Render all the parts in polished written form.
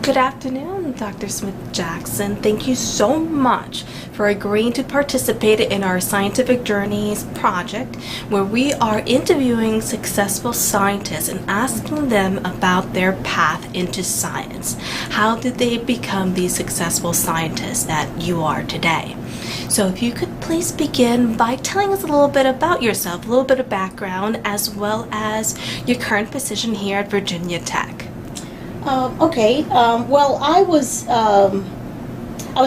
Good afternoon, Dr. Smith-Jackson. Thank you so much for agreeing to participate in our Scientific Journeys project, where we are interviewing successful scientists and asking them about their path into science. How did they become the successful scientists that you are today? So if you could please begin by telling us a little bit about yourself, a little bit of background, as well as your current position here at Virginia Tech. Well, I was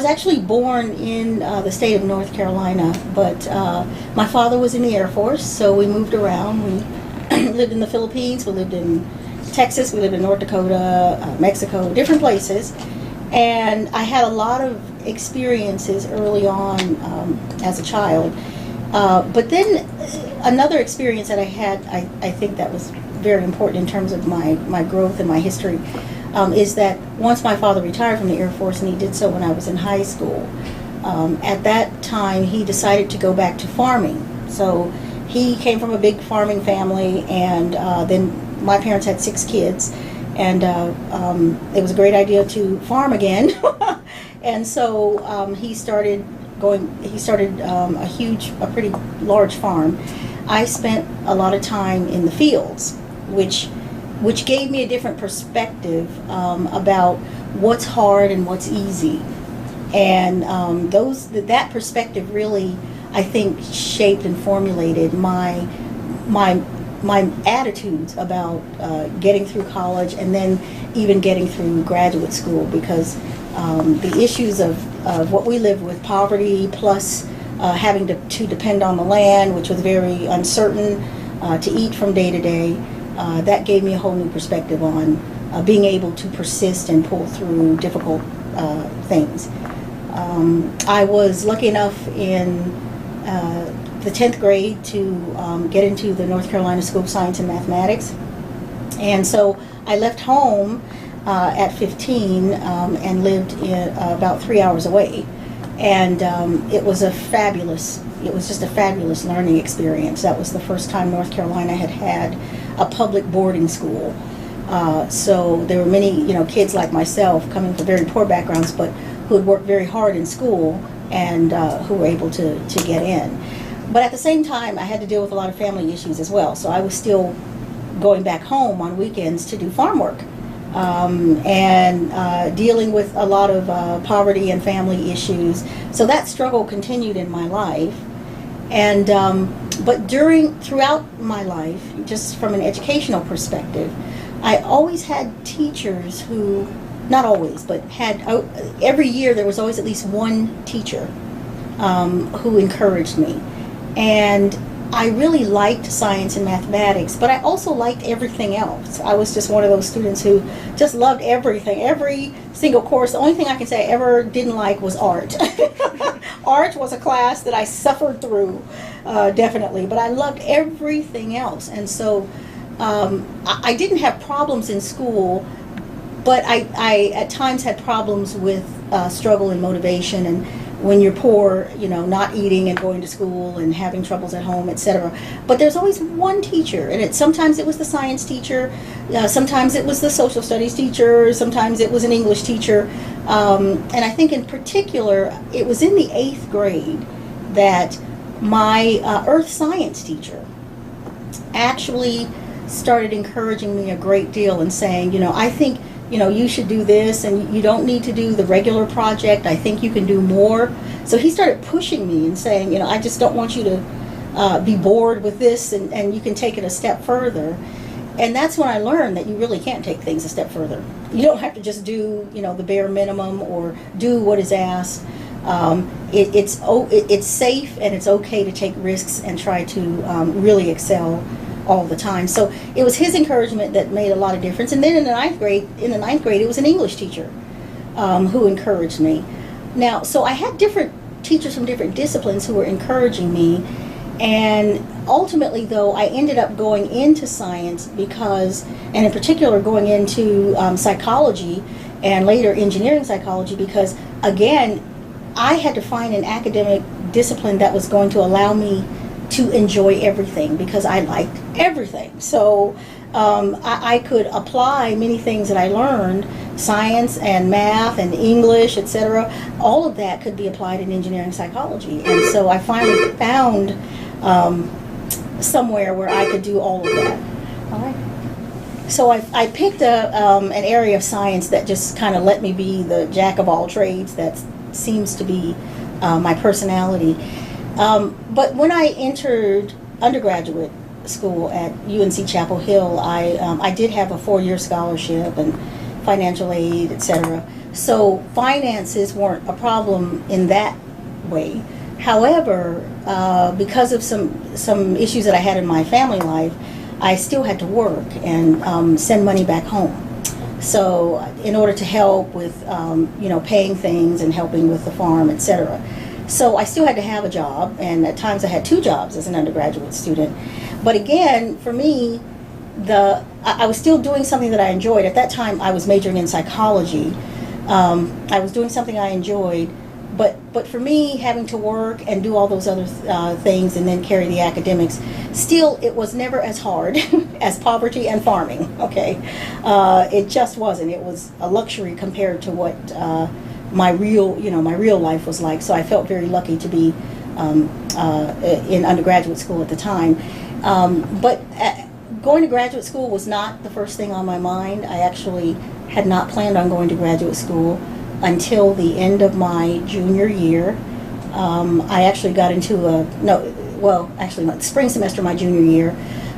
actually born in the state of North Carolina, but my father was in the Air Force, so we moved around. We lived in the Philippines, we lived in Texas, we lived in North Dakota, Mexico, different places. And I had a lot of experiences early on as a child. But then another experience that I had, I think that was very important in terms of my growth and my history, is that once my father retired from the Air Force, and he did so when I was in high school, at that time he decided to go back to farming. So he came from a big farming family, and then my parents had 6 kids, and it was a great idea to farm again. And so he started a pretty large farm. I spent a lot of time in the fields, which gave me a different perspective about what's hard and what's easy. And that perspective really, I think, shaped and formulated my attitudes about getting through college and then even getting through graduate school, because the issues of what we lived with, poverty plus having to depend on the land, which was very uncertain, to eat from day to day, that gave me a whole new perspective on being able to persist and pull through difficult things. I was lucky enough in the 10th grade to get into the North Carolina School of Science and Mathematics. And so I left home at 15 and lived about 3 hours away. And it was just a fabulous learning experience. That was the first time North Carolina had a public boarding school. So there were many, kids like myself coming from very poor backgrounds, but who had worked very hard in school and who were able to get in. But at the same time, I had to deal with a lot of family issues as well. So I was still going back home on weekends to do farm work. And dealing with a lot of poverty and family issues. So that struggle continued in my life. And but throughout my life, just from an educational perspective, I always had teachers who, not always, but every year there was always at least one teacher who encouraged me. And I really liked science and mathematics, but I also liked everything else. I was just one of those students who just loved everything, every single course. The only thing I can say I ever didn't like was art. Art was a class that I suffered through, definitely, but I loved everything else. And so I didn't have problems in school, but I at times had problems with struggle and motivation, and when you're poor, not eating and going to school and having troubles at home, etc. But there's always one teacher, and sometimes it was the science teacher, sometimes it was the social studies teacher, sometimes it was an English teacher, and I think in particular it was in the 8th grade that my earth science teacher actually started encouraging me a great deal and saying, I think you should do this, and you don't need to do the regular project. I think you can do more. So he started pushing me and saying, I just don't want you to be bored with this, and you can take it a step further. And that's when I learned that you really can't take things a step further. You don't have to just do, the bare minimum or do what is asked. It's safe, and it's okay to take risks and try to really excel all the time. So it was his encouragement that made a lot of difference. And then in the ninth grade, it was an English teacher who encouraged me. Now, so I had different teachers from different disciplines who were encouraging me. And ultimately, though, I ended up going into science because, and in particular going into psychology and later engineering psychology, because, again, I had to find an academic discipline that was going to allow me to enjoy everything, because I liked everything. So I could apply many things that I learned, science and math and English, etc. All of that could be applied in engineering psychology. And so I finally found somewhere where I could do all of that. All right. So I picked an area of science that just kind of let me be the jack of all trades. That seems to be my personality. But when I entered undergraduate school at UNC Chapel Hill, I did have a 4-year scholarship and financial aid, etc. So finances weren't a problem in that way. However, because of some issues that I had in my family life, I still had to work and send money back home. So in order to help with paying things and helping with the farm, etc. So I still had to have a job, and at times I had 2 jobs as an undergraduate student. But again, for me, I was still doing something that I enjoyed. At that time, I was majoring in psychology. I was doing something I enjoyed, but for me, having to work and do all those other things and then carry the academics, still, it was never as hard as poverty and farming. Okay, it just wasn't. It was a luxury compared to what my real life was like. So I felt very lucky to be in undergraduate school at the time. But going to graduate school was not the first thing on my mind. I actually had not planned on going to graduate school until the end of my junior year. I actually got into my spring semester of my junior year.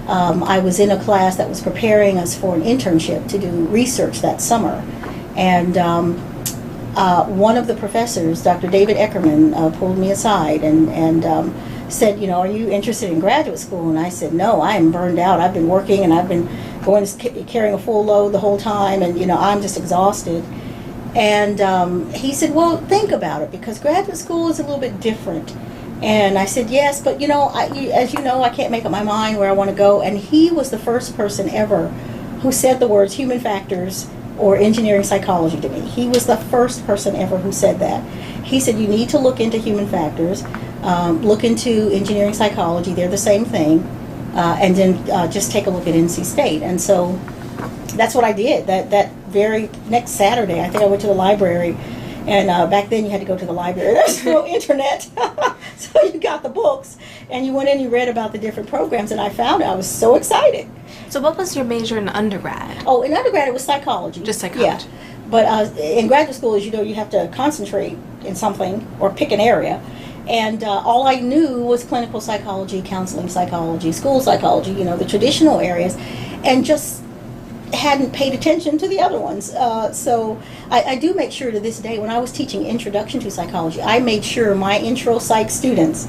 I was in a class that was preparing us for an internship to do research that summer. And one of the professors, Dr. David Eckerman, pulled me aside and said, are you interested in graduate school? And I said, no, I am burned out. I've been working and I've been carrying a full load the whole time, and I'm just exhausted. And he said, well, think about it, because graduate school is a little bit different. And I said, yes, but as you know, I can't make up my mind where I want to go. And he was the first person ever who said the words human factors or engineering psychology to me. He was the first person ever who said that. He said, you need to look into human factors, look into engineering psychology, they're the same thing, and then just take a look at NC State. And so that's what I did. That very next Saturday, I think I went to the library, and back then you had to go to the library. There's no internet, so you got the books, and you went in and you read about the different programs, and I found it. I was so excited. So what was your major in undergrad? Oh, in undergrad it was psychology. Just psychology. Yeah. But in graduate school, as you know, you have to concentrate in something or pick an area. And all I knew was clinical psychology, counseling psychology, school psychology, the traditional areas, and just hadn't paid attention to the other ones. So I do make sure to this day, when I was teaching Introduction to Psychology, I made sure my intro psych students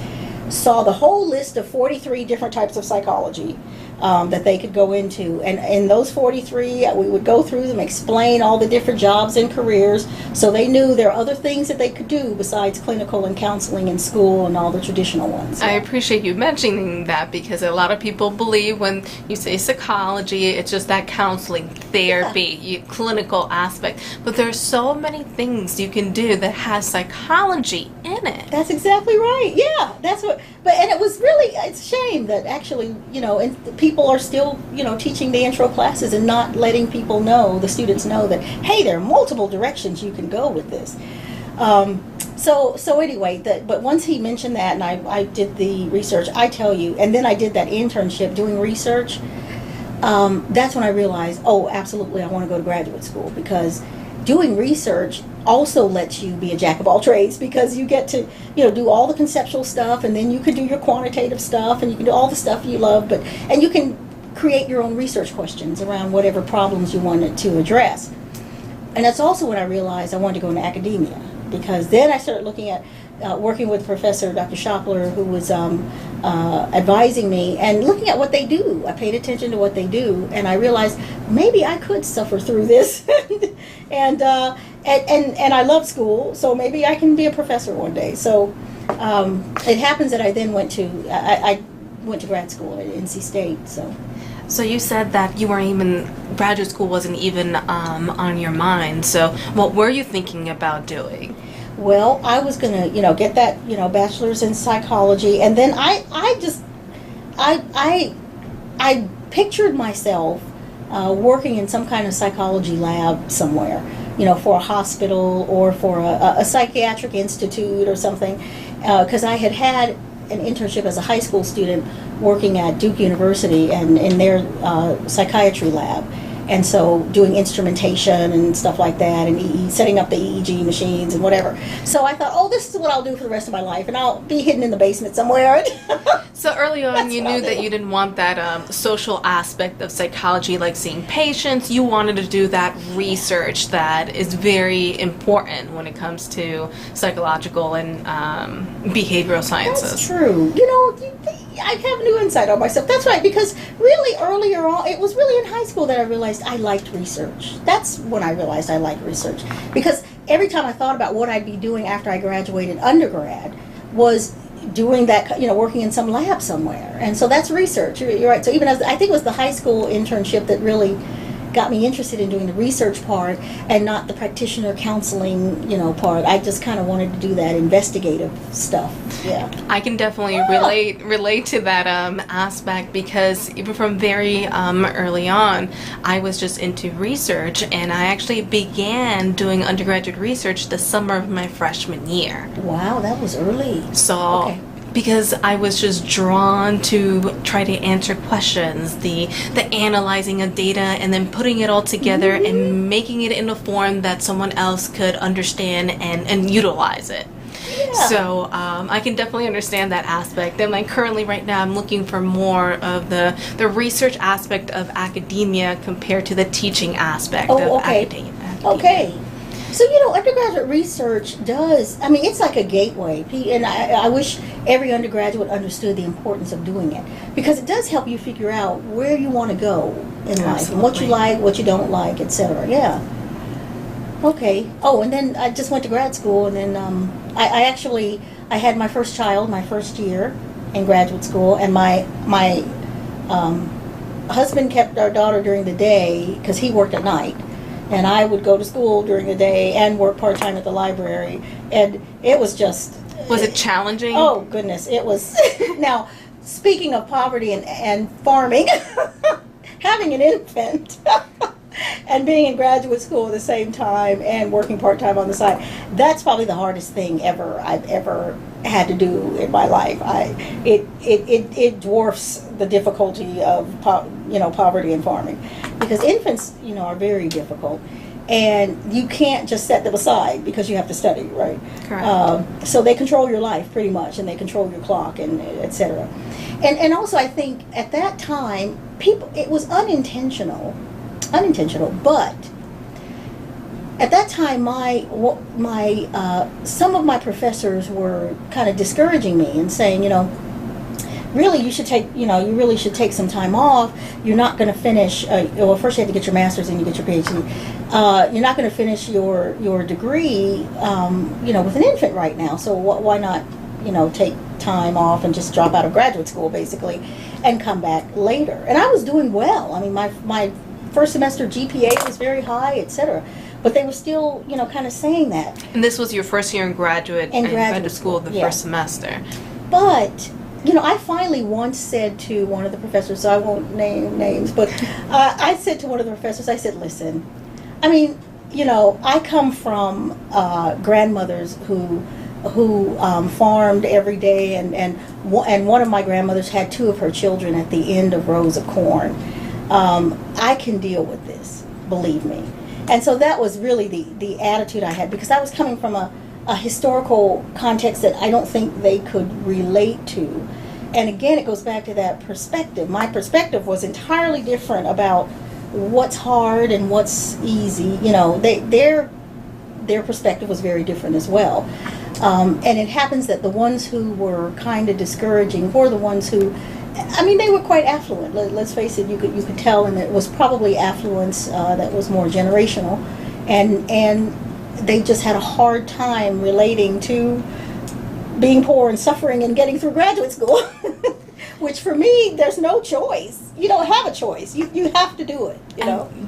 saw the whole list of 43 different types of psychology that they could go into. And in those 43, we would go through them, explain all the different jobs and careers, so they knew there are other things that they could do besides clinical and counseling and school and all the traditional ones. I appreciate you mentioning that, because a lot of people believe when you say psychology, it's just that counseling, therapy, clinical aspect. But there's so many things you can do that has psychology in it. That's exactly right. Yeah, that's what. And it was really, it's a shame that actually, and people are still, teaching the intro classes and not letting people know, the students know that, hey, there are multiple directions you can go with this. So anyway, but once he mentioned that, and I did the research, I tell you, and then I did that internship doing research, that's when I realized, oh, absolutely, I want to go to graduate school, because doing research also lets you be a jack of all trades, because you get to do all the conceptual stuff, and then you can do your quantitative stuff, and you can do all the stuff you love, and you can create your own research questions around whatever problems you wanted to address. And that's also when I realized I wanted to go into academia, because then I started looking at working with Professor Dr. Shopler, who was advising me, and looking at what they do. I paid attention to what they do, and I realized maybe I could suffer through this. and I love school, so maybe I can be a professor one day. So it happens that I then went to grad school at NC State. So you said that you weren't even, graduate school wasn't even on your mind. So what were you thinking about doing? Well, I was going to, get that, bachelor's in psychology, and then I pictured myself working in some kind of psychology lab somewhere, for a hospital or for a psychiatric institute or something, because I had an internship as a high school student working at Duke University and in their psychiatry lab. And so doing instrumentation and stuff like that, and setting up the EEG machines and whatever. So I thought, this is what I'll do for the rest of my life, and I'll be hidden in the basement somewhere. So early on, you knew that you didn't want that social aspect of psychology, like seeing patients. You wanted to do that research that is very important when it comes to psychological and behavioral sciences. That's true. I have new insight on myself. That's right, because really earlier on, it was really in high school that I realized I liked research. That's when I realized I liked research. Because every time I thought about what I'd be doing after I graduated undergrad was doing that, working in some lab somewhere. And so that's research. You're right. So even I think it was the high school internship that really got me interested in doing the research part and not the practitioner counseling, part. I just kind of wanted to do that investigative stuff. Yeah. I can definitely relate to that aspect, because even from very early on, I was just into research, and I actually began doing undergraduate research the summer of my freshman year. Wow, that was early. So. Okay. Because I was just drawn to try to answer questions, the analyzing of data and then putting it all together and making it in a form that someone else could understand and utilize it. Yeah. So I can definitely understand that aspect. And currently right now I'm looking for more of the research aspect of academia compared to the teaching aspect of academia. Okay. So, undergraduate research it's like a gateway. And I wish every undergraduate understood the importance of doing it, because it does help you figure out where you want to go in life and what you like, what you don't like, etc. Yeah. Okay. Oh, and then I just went to grad school, and then I had my first child my first year in graduate school, and my husband kept our daughter during the day because he worked at night. And I would go to school during the day and work part-time at the library. And it was just... Was it challenging? Oh, goodness. It was... Now, speaking of poverty and farming, having an infant and being in graduate school at the same time and working part-time on the side, that's probably the hardest thing I've ever had to do in my life. It dwarfs the difficulty of poverty and farming, because infants are very difficult, and you can't just set them aside because you have to study, right? Correct. So they control your life pretty much, and they control your clock, and etc. And also I think at that time it was unintentional, but at that time, some of my professors were kind of discouraging me and saying, really you really should take some time off. You're not going to finish. First you have to get your master's and you get your PhD. You're not going to finish your degree, with an infant right now. So why not, take time off and just drop out of graduate school basically, and come back later. And I was doing well. I mean, my first semester GPA was very high, etc. But they were still, kind of saying that. And this was your first year in graduate school, the first semester. But, I finally once said to one of the professors, so I won't name names, but I said to one of the professors, I said, listen, I mean, I come from grandmothers who farmed every day, and one of my grandmothers had 2 of her children at the end of rows of corn. I can deal with this, believe me. And so that was really the attitude I had, because I was coming from a historical context that I don't think they could relate to. And again, it goes back to that perspective. My perspective was entirely different about what's hard and what's easy. Their perspective was very different as well. And it happens that the ones who were kind of discouraging were the ones who, they were quite affluent. Let's face it, you could tell, and it was probably affluence that was more generational, and they just had a hard time relating to being poor and suffering and getting through graduate school. Which for me, there's no choice. You don't have a choice. You have to do it.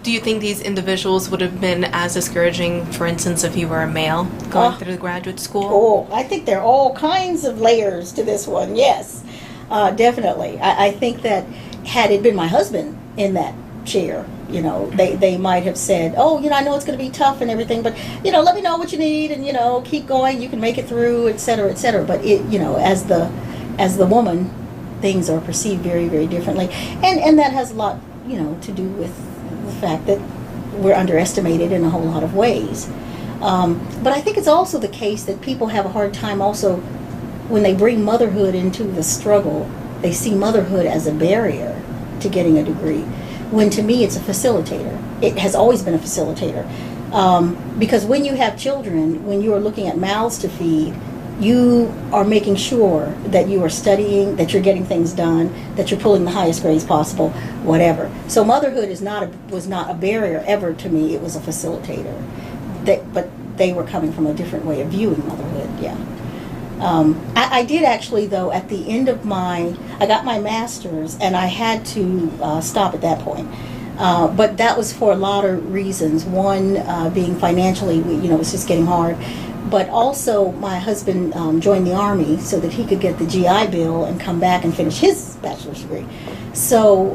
Do you think these individuals would have been as discouraging, for instance, if you were a male going through graduate school? Oh, I think there are all kinds of layers to this one. Yes. Definitely. I think that had it been my husband in that chair, They might have said, oh, I know it's going to be tough and everything, but, let me know what you need and, keep going. You can make it through, et cetera, et cetera. But, as the woman, things are perceived very, very differently. And that has a lot, to do with the fact that we're underestimated in a whole lot of ways. But I think it's also the case that people have a hard time also when they bring motherhood into the struggle. They see motherhood as a barrier to getting a degree, when to me it's a facilitator. It has always been a facilitator. Because when you have children, when you are looking at mouths to feed, you are making sure that you are studying, that you're getting things done, that you're pulling the highest grades possible, whatever. So motherhood was not a barrier ever to me. It was a facilitator. But they were coming from a different way of viewing motherhood, yeah. I did actually, though, at the end of I got my master's, and I had to stop at that point. But that was for a lot of reasons. One, being financially, it was just getting hard. But also, my husband joined the Army so that he could get the GI Bill and come back and finish his bachelor's degree. So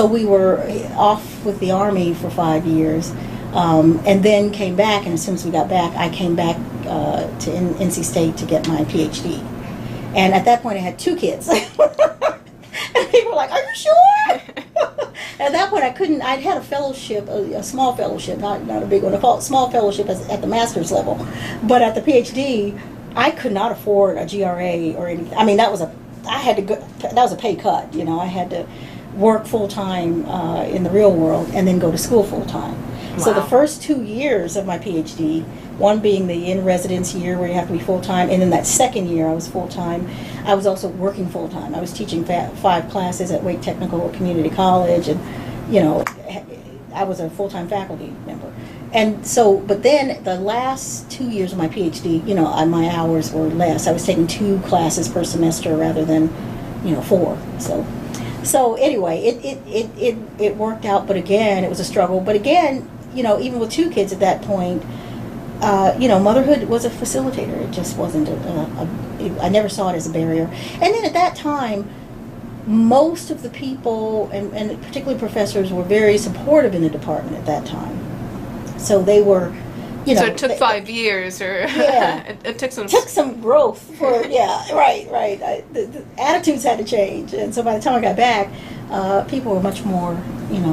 we were off with the Army for 5 years. And then came back, and as soon as we got back, I came back to NC State to get my PhD. And at that point, I had 2 kids. And people were like, "Are you sure?" At that point, I'd had a fellowship, a small fellowship, not a big one, a small fellowship at the master's level. But at the PhD, I could not afford a GRA or anything. I mean, that was a pay cut. I had to work full time in the real world and then go to school full time. Wow. So the first 2 years of my PhD, one being the in-residence year where you have to be full-time, and then that second year I was full-time. I was also working full-time. I was teaching 5 classes at Wake Technical Community College, and, I was a full-time faculty member. And so, but then the last 2 years of my PhD, my hours were less. I was taking 2 classes per semester rather than, 4. So anyway, it worked out, but again, it was a struggle. But again, even with 2 kids at that point, motherhood was a facilitator. It just wasn't I never saw it as a barrier. And then at that time, most of the people, and particularly professors, were very supportive in the department at that time. So they were, So it took 5 years, or yeah, it took some growth for right. The attitudes had to change, and so by the time I got back, people were much more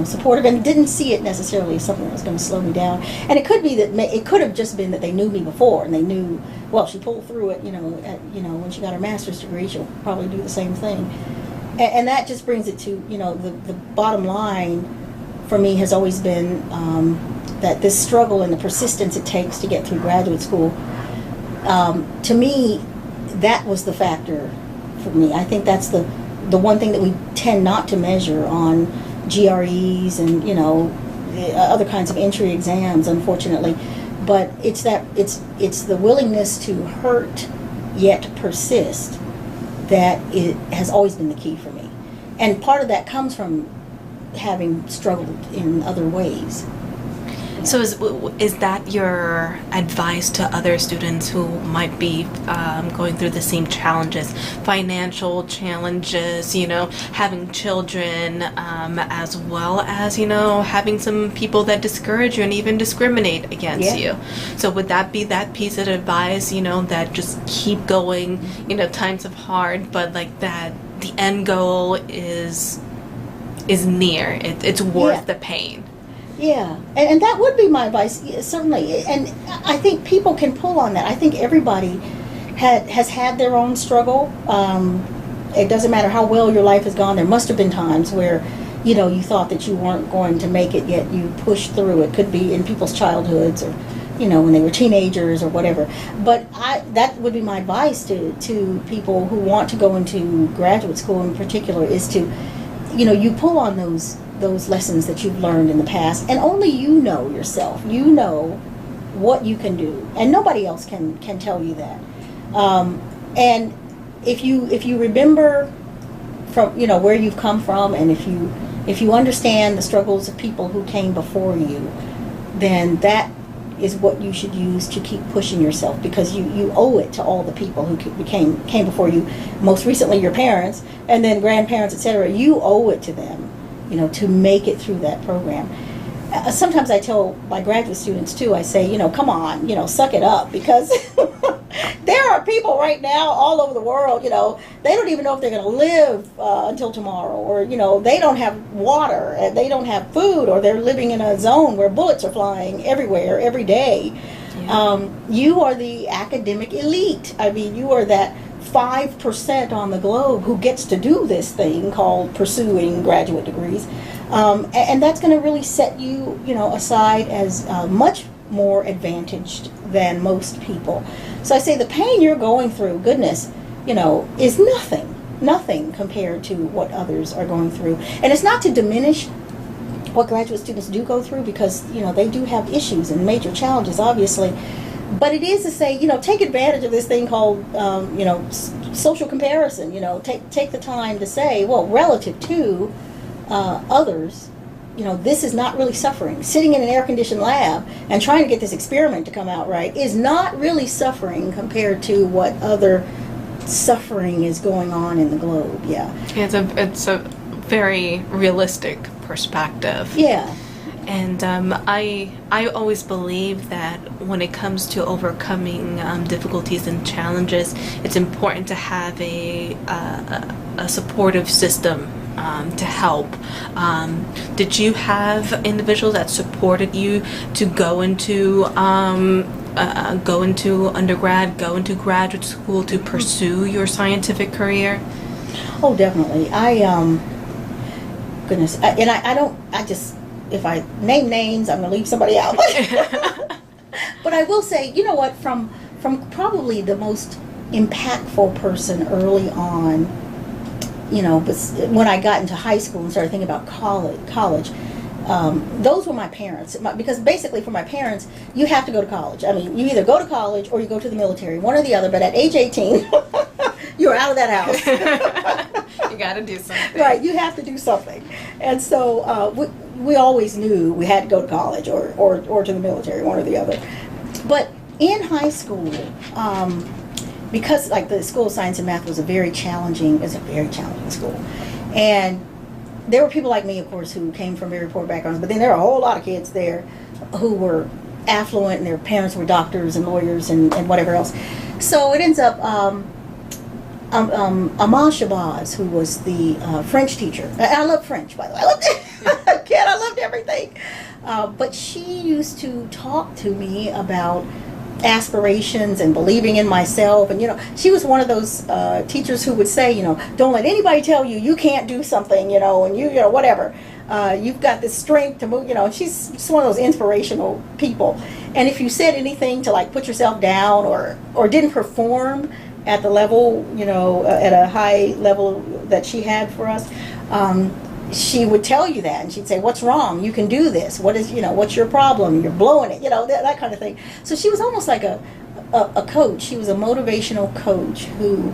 supportive, and didn't see it necessarily as something that was going to slow me down. And it could be that it could have just been that they knew me before, and they knew, well, she pulled through it. When she got her master's degree, she'll probably do the same thing. And that just brings it to the bottom line for me has always been that this struggle and the persistence it takes to get through graduate school, to me, that was the factor for me. I think that's the one thing that we tend not to measure on GREs and other kinds of entry exams, unfortunately. But it's the willingness to hurt yet persist that it has always been the key for me. And part of that comes from having struggled in other ways. So is that your advice to other students who might be going through the same challenges, financial challenges, having children, as well as, having some people that discourage you and even discriminate against you? So would that be that piece of advice, that just keep going, times of hard, but like that the end goal is near, it's worth the pain? Yeah, and that would be my advice, certainly. And I think people can pull on that. I think everybody has had their own struggle. It doesn't matter how well your life has gone. There must have been times where, you thought that you weren't going to make it, yet you pushed through. It could be in people's childhoods, or, when they were teenagers or whatever. But that would be my advice to people who want to go into graduate school in particular, is to, you pull on those lessons that you've learned in the past, and only you know yourself. You know what you can do, and nobody else can tell you that. And if you remember from where you've come from, and if you understand the struggles of people who came before you, then that is what you should use to keep pushing yourself, because you owe it to all the people who came before you, most recently your parents, and then grandparents, etc. You owe it to them to make it through that program. Sometimes I tell my graduate students too, I say, come on, suck it up, because there are people right now all over the world, they don't even know if they're going to live until tomorrow, or, they don't have water, and they don't have food, or they're living in a zone where bullets are flying everywhere, every day. Yeah. You are the academic elite. I mean, you are that 5% on the globe who gets to do this thing called pursuing graduate degrees. And that's going to really set you, aside as much more advantaged than most people. So I say the pain you're going through, goodness, is nothing compared to what others are going through. And it's not to diminish what graduate students do go through, because, they do have issues and major challenges, obviously. But it is to say, take advantage of this thing called, social comparison. Take the time to say, well, relative to others, this is not really suffering. Sitting in an air-conditioned lab and trying to get this experiment to come out right is not really suffering compared to what other suffering is going on in the globe. Yeah. It's a very realistic perspective. Yeah. And I always believe that when it comes to overcoming difficulties and challenges, it's important to have a supportive system to help. Did you have individuals that supported you to go into undergrad, go into graduate school to pursue your scientific career? Oh, definitely. If I name names, I'm going to leave somebody out. But I will say, from probably the most impactful person early on, but when I got into high school and started thinking about college, those were my parents. Because basically for my parents, you have to go to college. I mean, you either go to college or you go to the military, one or the other. But at age 18, you're out of that house. You got to do something. Right, you have to do something. And so we always knew we had to go to college or to the military, one or the other. But in high school, because like the School of Science and Math was a very challenging school, and there were people like me, of course, who came from very poor backgrounds, but then there were a whole lot of kids there who were affluent, and their parents were doctors and lawyers and whatever else. So it ends up Amal Shabazz, who was the French teacher. I love French, by the way. I loved it. Kid, I loved everything. But she used to talk to me about aspirations and believing in myself, and she was one of those teachers who would say, don't let anybody tell you you can't do something, and you whatever, you've got this strength to move, and she's one of those inspirational people. And if you said anything to like put yourself down or didn't perform at the level, at a high level that she had for us, she would tell you that, and she'd say, what's wrong? You can do this. What's your problem? You're blowing it, that kind of thing. So she was almost like a coach. She was a motivational coach who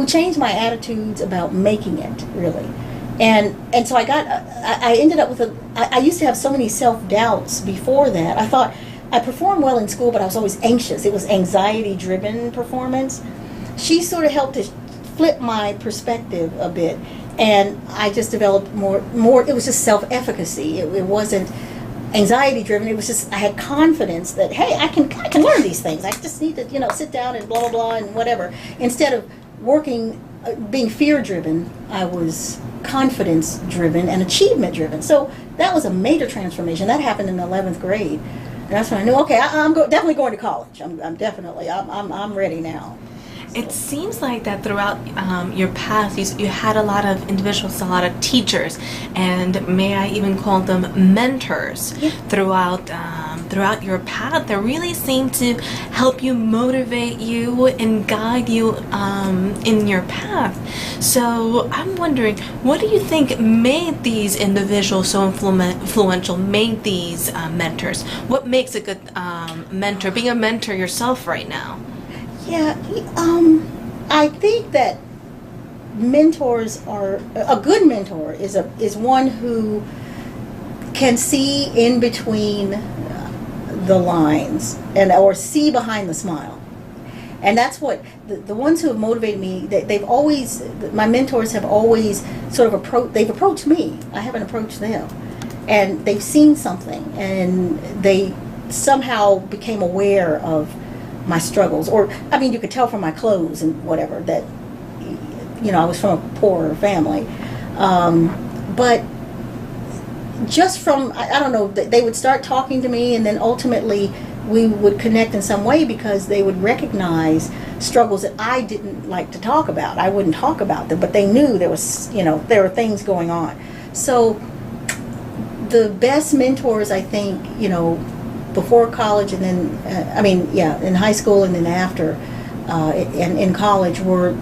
changed my attitudes about making it, really. And so I ended up with I used to have so many self-doubts before that. I thought I performed well in school, but I was always anxious. It was anxiety-driven performance. She sort of helped to flip my perspective a bit. And I just developed more. It was just self-efficacy. It wasn't anxiety-driven. It was just I had confidence that, hey, I can learn these things. I just need to sit down and blah blah blah and whatever. Instead of being fear-driven, I was confidence-driven and achievement-driven. So that was a major transformation. That happened in the 11th grade, and that's when I knew, okay, I'm definitely going to college. I'm ready now. It seems like that throughout your path, you had a lot of individuals, a lot of teachers, and may I even call them mentors, yeah, throughout your path that really seemed to help you, motivate you, and guide you in your path. So I'm wondering, what do you think made these individuals so influential, made these mentors? What makes a good mentor, being a mentor yourself right now? Yeah, I think that mentors are a good mentor is one who can see in between the lines or see behind the smile. And that's what the ones who have motivated me, they've always, my mentors have always sort of they've approached me. I haven't approached them. And they've seen something, and they somehow became aware of my struggles. Or, I mean, you could tell from my clothes and whatever that, I was from a poorer family. But just from, I don't know, they would start talking to me, and then ultimately we would connect in some way because they would recognize struggles that I didn't like to talk about. I wouldn't talk about them, but they knew there was, there were things going on. So the best mentors, I think, before college and then, in high school and then after, and in college, were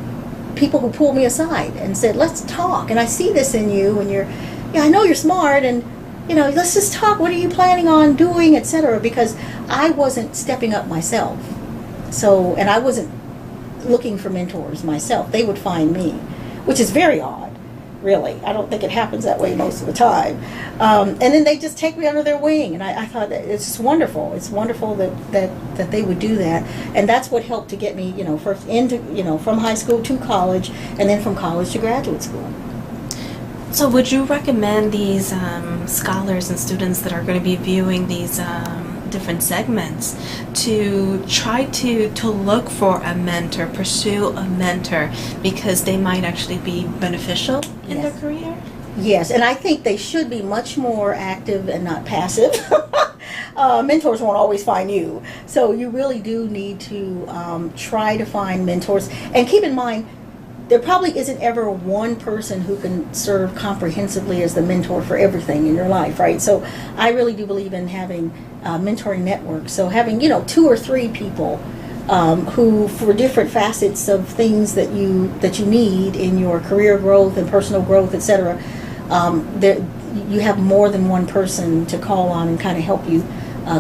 people who pulled me aside and said, let's talk. And I see this in you, and I know you're smart, and, let's just talk. What are you planning on doing, etc. Because I wasn't stepping up myself. So, and I wasn't looking for mentors myself. They would find me, which is very odd. Really, I don't think it happens that way most of the time. And then they just take me under their wing, and I thought it's just wonderful. It's wonderful that they would do that, and that's what helped to get me, first into, from high school to college, and then from college to graduate school. So, would you recommend these scholars and students that are going to be viewing these different segments to try to look for a mentor, pursue a mentor, because they might actually be beneficial in their career? Yes, and I think they should be much more active and not passive. Mentors won't always find you. So you really do need to try to find mentors. And keep in mind, there probably isn't ever one person who can serve comprehensively as the mentor for everything in your life, right? So I really do believe in having mentoring networks. So having, 2 or 3 people who, for different facets of things that you need in your career growth and personal growth, etc., you have more than one person to call on and kind of help you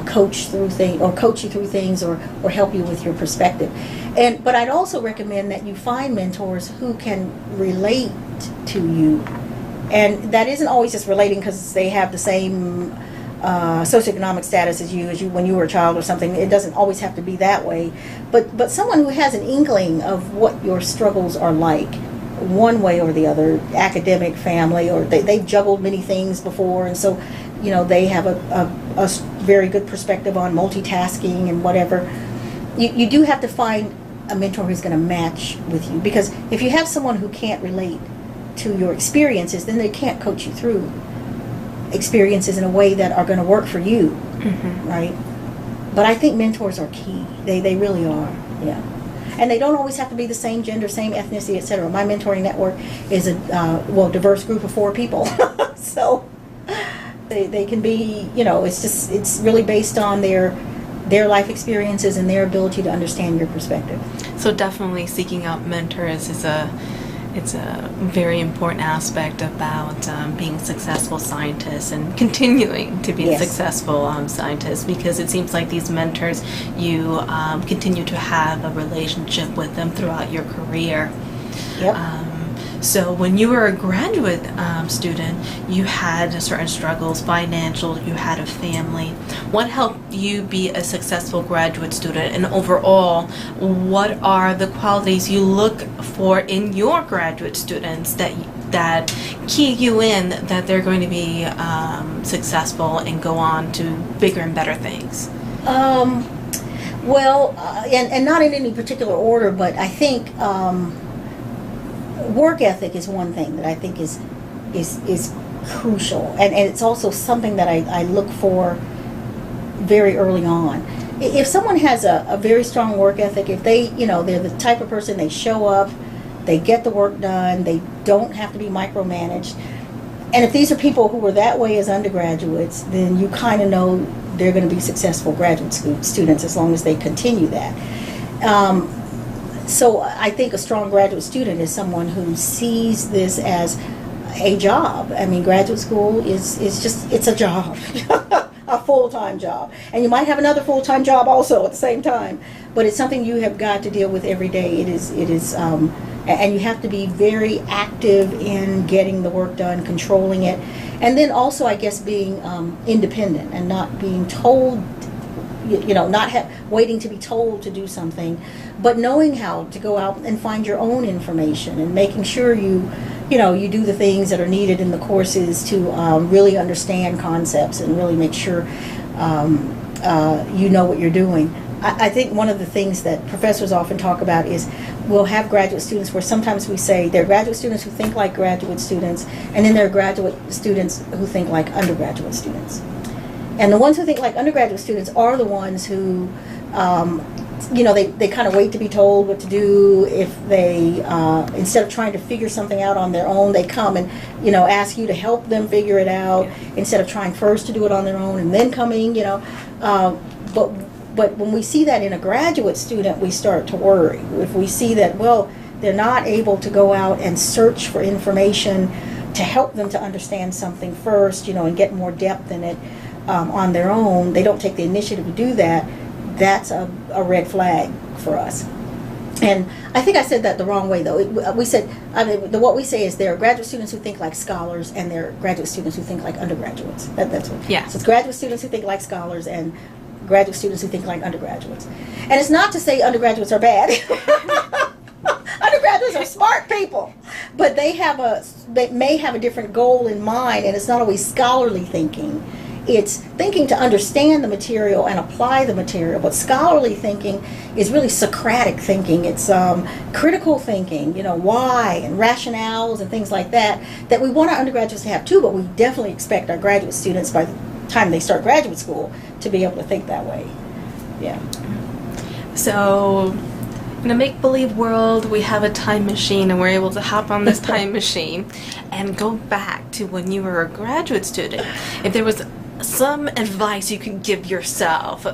coach you through things, or help you with your perspective. But I'd also recommend that you find mentors who can relate to you, and that isn't always just relating because they have the same socioeconomic status as you when you were a child or something. It doesn't always have to be that way, but someone who has an inkling of what your struggles are like, one way or the other, academic, family, or they've juggled many things before, and so they have a very good perspective on multitasking and whatever. You do have to find a mentor who's going to match with you, because if you have someone who can't relate to your experiences, then they can't coach you through experiences in a way that are going to work for you, right? But I think mentors are key. They really are, yeah. And they don't always have to be the same gender, same ethnicity, etc. My mentoring network is a diverse group of 4 people. So they can be, it's really based on their life experiences and their ability to understand your perspective. So definitely seeking out mentors is a very important aspect about being successful scientists and continuing to be successful scientists, because it seems like these mentors, you continue to have a relationship with them throughout your career. Yep. So when you were a graduate student, you had certain struggles, financial, you had a family. What helped you be a successful graduate student? And overall, what are the qualities you look for in your graduate students that key you in that they're going to be successful and go on to bigger and better things? Well, and not in any particular order, but I think work ethic is one thing that I think is crucial, and it's also something that I look for very early on. If someone has a very strong work ethic, if they, they're the type of person, they show up, they get the work done, they don't have to be micromanaged, and if these are people who were that way as undergraduates, then you kind of know they're going to be successful graduate students as long as they continue that. So I think a strong graduate student is someone who sees this as a job. I mean, graduate school is just, it's a job, a full-time job. And you might have another full-time job also at the same time, but it's something you have got to deal with every day. It is, and you have to be very active in getting the work done, controlling it, and then also, I guess, being independent and not being told, not waiting to be told to do something, but knowing how to go out and find your own information and making sure you do the things that are needed in the courses to really understand concepts and really make sure you know what you're doing. I think one of the things that professors often talk about is we'll have graduate students where sometimes we say there are graduate students who think like graduate students, and then there are graduate students who think like undergraduate students. And the ones who think like undergraduate students are the ones who, they kind of wait to be told what to do. If they, instead of trying to figure something out on their own, they come and, ask you to help them figure it out instead of trying first to do it on their own and then coming, But when we see that in a graduate student, we start to worry. If we see that, they're not able to go out and search for information to help them to understand something first, and get more depth in it on their own, they don't take the initiative to do that, that's a red flag for us. And I think I said that the wrong way, though. What we say is there are graduate students who think like scholars, and there are graduate students who think like undergraduates. That's what. Yeah. So it's graduate students who think like scholars and graduate students who think like undergraduates. And it's not to say undergraduates are bad. Undergraduates are smart people, but they may have a different goal in mind, and it's not always scholarly thinking. It's thinking to understand the material and apply the material. But scholarly thinking is really Socratic thinking. It's critical thinking, why and rationales and things like that we want our undergraduates to have too, but we definitely expect our graduate students by the time they start graduate school to be able to think that way. Yeah. So in a make-believe world, we have a time machine, and we're able to hop on this time machine and go back to when you were a graduate student. If there was some advice you could give yourself,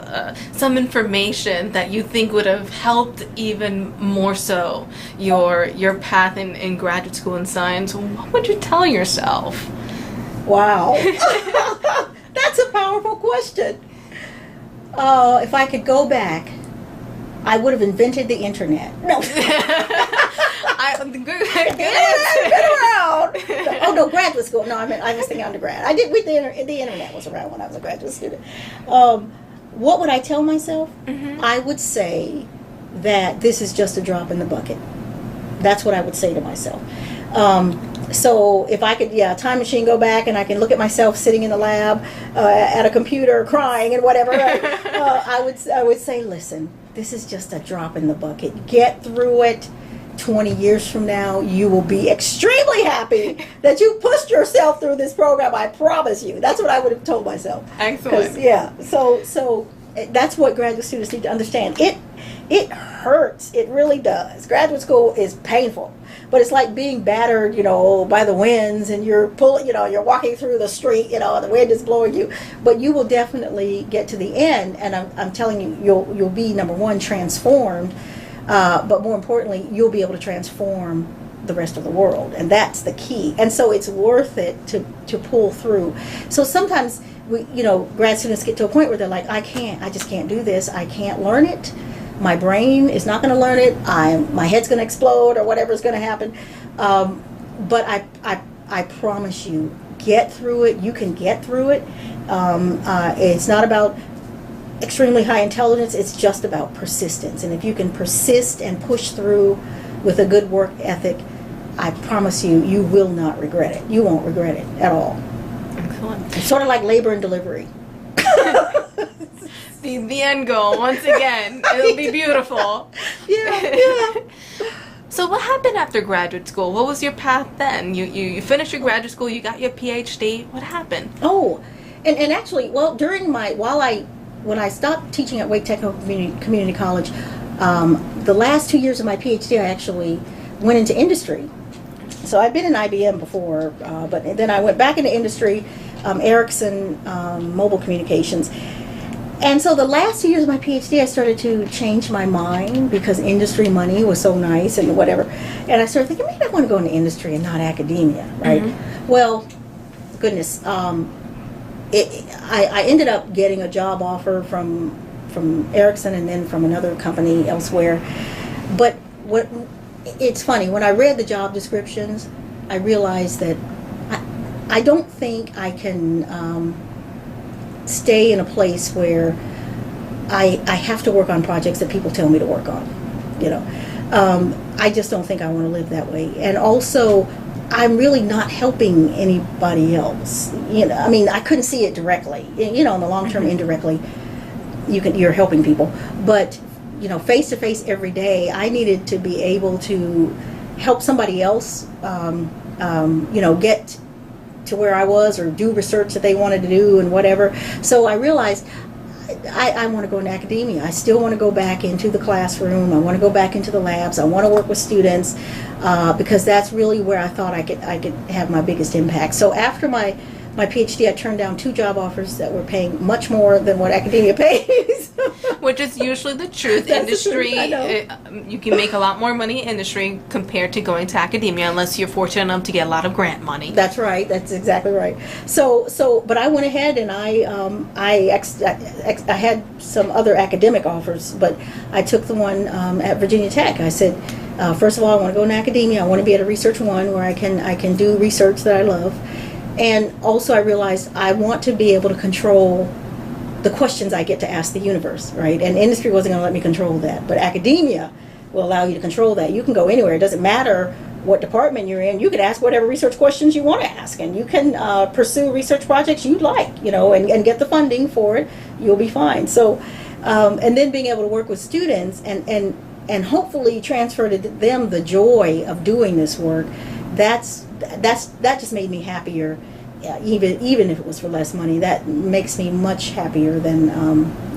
some information that you think would have helped even more so your path in graduate school in science, what would you tell yourself? Wow. That's a powerful question. If I could go back, I would have invented the internet. No. Good been around. Oh no, graduate school. No, I was thinking undergrad. The internet was around when I was a graduate student. What would I tell myself? Mm-hmm. I would say that this is just a drop in the bucket. That's what I would say to myself. So if I could, time machine, go back and I can look at myself sitting in the lab at a computer crying and whatever, I would say, listen, this is just a drop in the bucket. Get through it. 20 years from now, you will be extremely happy that you pushed yourself through this program. I promise you. That's what I would have told myself. Excellent. So that's what graduate students need to understand. It hurts. It really does. Graduate school is painful, but it's like being battered, by the winds, and you're walking through the street, the wind is blowing you, but you will definitely get to the end, and I'm telling you, you'll be, number one, transformed, but more importantly, you'll be able to transform the rest of the world, and that's the key. And so it's worth it to pull through. So sometimes grad students get to a point where they're like, I just can't do this. I can't learn it. My brain is not going to learn it. My head's going to explode or whatever's going to happen. But I promise you, get through it. You can get through it. It's not about extremely high intelligence. It's just about persistence. And if you can persist and push through with a good work ethic, I promise you, you will not regret it. You won't regret it at all. Excellent. It's sort of like labor and delivery. The end goal, once again. It'll be beautiful. Yeah. So what happened after graduate school? What was your path then? You finished your graduate school, you got your PhD. What happened? Oh, and actually, well, when I stopped teaching at Wake Technical Community College, the last 2 years of my PhD, I actually went into industry. So I'd been in IBM before, but then I went back into industry, Ericsson Mobile Communications. And so the last 2 years of my PhD, I started to change my mind because industry money was so nice and whatever. And I started thinking, maybe I want to go into industry and not academia, right? Mm-hmm. Well, goodness, I ended up getting a job offer from Ericsson and then from another company elsewhere. But it's funny, when I read the job descriptions, I realized that I don't think I can stay in a place where I have to work on projects that people tell me to work on. You know, I just don't think I want to live that way. And also, I'm really not helping anybody else. You know, I mean, I couldn't see it directly. You know, in the long term, indirectly, you're helping people. But you know, face to face every day, I needed to be able to help somebody else. You know, get to where I was, or do research that they wanted to do, and whatever. So I realized I want to go into academia. I still want to go back into the classroom. I want to go back into the labs. I want to work with students because that's really where I thought I could have my biggest impact. So after my PhD, I turned down 2 job offers that were paying much more than what academia pays. Which is usually the truth. Industry, you can make a lot more money in industry compared to going to academia, unless you're fortunate enough to get a lot of grant money. That's right. That's exactly right. But I went ahead and I had some other academic offers, but I took the one at Virginia Tech. I said, first of all, I want to go in academia. I want to be at a research one where I can do research that I love. And also I realized I want to be able to control the questions I get to ask the universe, right? And industry wasn't going to let me control that. But academia will allow you to control that. You can go anywhere. It doesn't matter what department you're in. You can ask whatever research questions you want to ask. And you can pursue research projects you'd like, you know, and get the funding for it. You'll be fine. So, and then being able to work with students and hopefully transfer to them the joy of doing this work, that just made me happier. Even if it was for less money, that makes me much happier than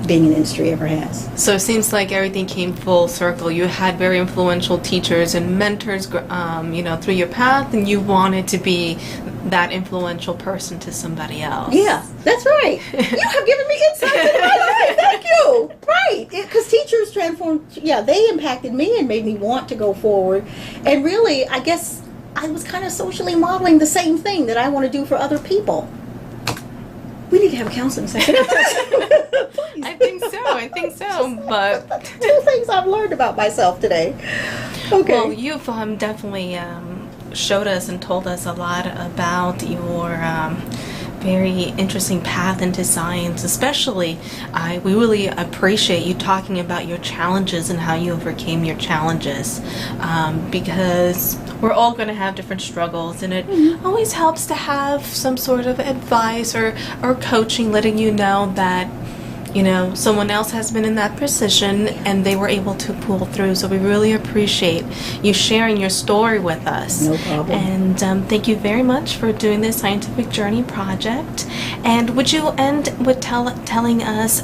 being in industry ever has. So it seems like everything came full circle. You had very influential teachers and mentors, you know, through your path, and you wanted to be that influential person to somebody else. Yeah, that's right. You have given me insight into my life. Thank you. Right, because teachers transformed. Yeah, they impacted me and made me want to go forward. And really, I guess I was kind of socially modeling the same thing that I want to do for other people. We need to have a counseling session. I think so. But 2 things I've learned about myself today. Okay. Well, you've definitely showed us and told us a lot about your very interesting path into science. Especially, we really appreciate you talking about your challenges and how you overcame your challenges, because we're all going to have different struggles, and it always helps to have some sort of advice or coaching, letting you know that, you know, someone else has been in that position and they were able to pull through. So we really appreciate you sharing your story with us. No problem. And thank you very much for doing this scientific journey project. And would you end with telling us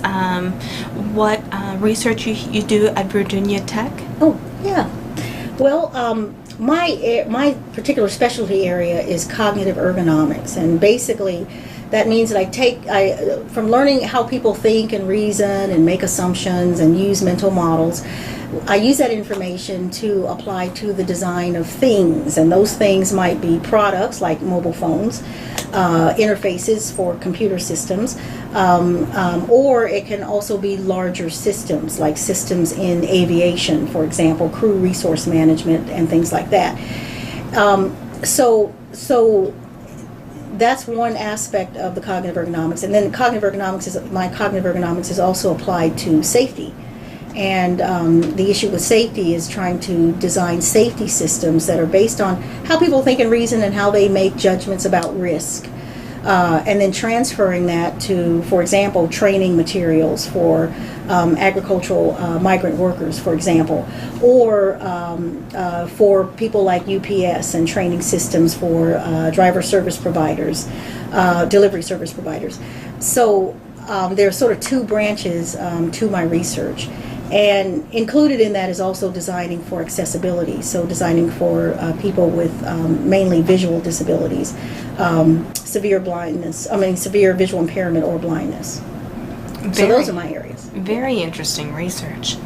what research you do at Virginia Tech? Oh, yeah. Well, my particular specialty area is cognitive ergonomics, and basically that means that from learning how people think and reason and make assumptions and use mental models, I use that information to apply to the design of things, and those things might be products like mobile phones, interfaces for computer systems, or it can also be larger systems, like systems in aviation, for example, crew resource management and things like that. So that's one aspect of the cognitive ergonomics. And then my cognitive ergonomics is also applied to safety. And the issue with safety is trying to design safety systems that are based on how people think and reason and how they make judgments about risk. And then transferring that to, for example, training materials for agricultural migrant workers, for example, or for people like UPS, and training systems for driver service providers, delivery service providers. So there are sort of 2 branches to my research. And included in that is also designing for accessibility, so designing for people with mainly visual disabilities, severe visual impairment or blindness. So those are my areas. Very interesting research.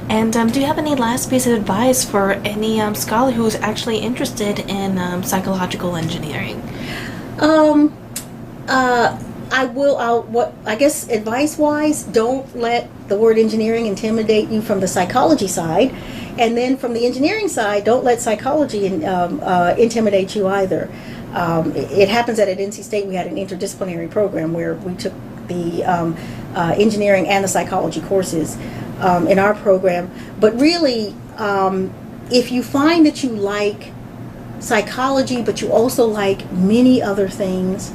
And do you have any last piece of advice for any scholar who's actually interested in psychological engineering? I guess advice-wise, don't let the word engineering intimidate you from the psychology side, and then from the engineering side, don't let psychology intimidate you either. It happens that at NC State we had an interdisciplinary program where we took the engineering and the psychology courses in our program. But really, if you find that you like psychology, but you also like many other things,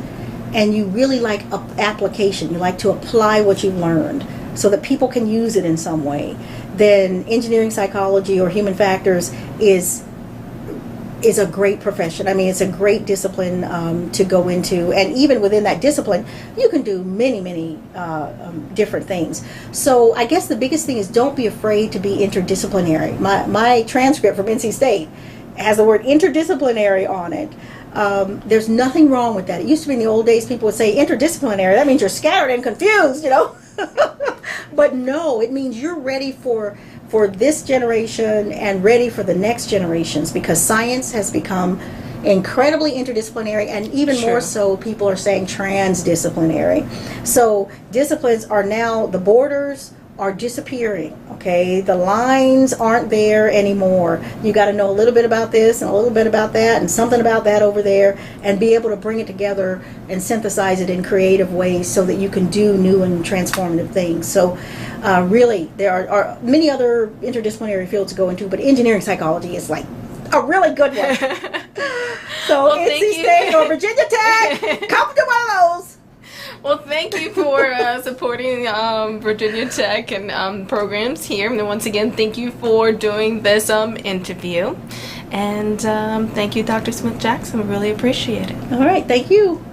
and you really like application, you like to apply what you've learned so that people can use it in some way, then engineering psychology or human factors is a great profession. I mean, it's a great discipline to go into, and even within that discipline, you can do many different things. So I guess the biggest thing is don't be afraid to be interdisciplinary. My transcript from NC State has the word interdisciplinary on it. There's nothing wrong with that. It used to be in the old days, people would say interdisciplinary. That means you're scattered and confused, you know. But no, it means you're ready for this generation and ready for the next generations, because science has become incredibly interdisciplinary, and even more so, people are saying transdisciplinary. So disciplines are now, the borders are disappearing, okay? The lines aren't there anymore. You got to know a little bit about this and a little bit about that and something about that over there, and be able to bring it together and synthesize it in creative ways so that you can do new and transformative things. So really, there are many other interdisciplinary fields to go into, but engineering psychology is like a really good one. So well, NC State or Virginia Tech, come to one of those. Well, thank you for supporting Virginia Tech and programs here. And once again, thank you for doing this interview. And thank you, Dr. Smith-Jackson. We really appreciate it. All right. Thank you.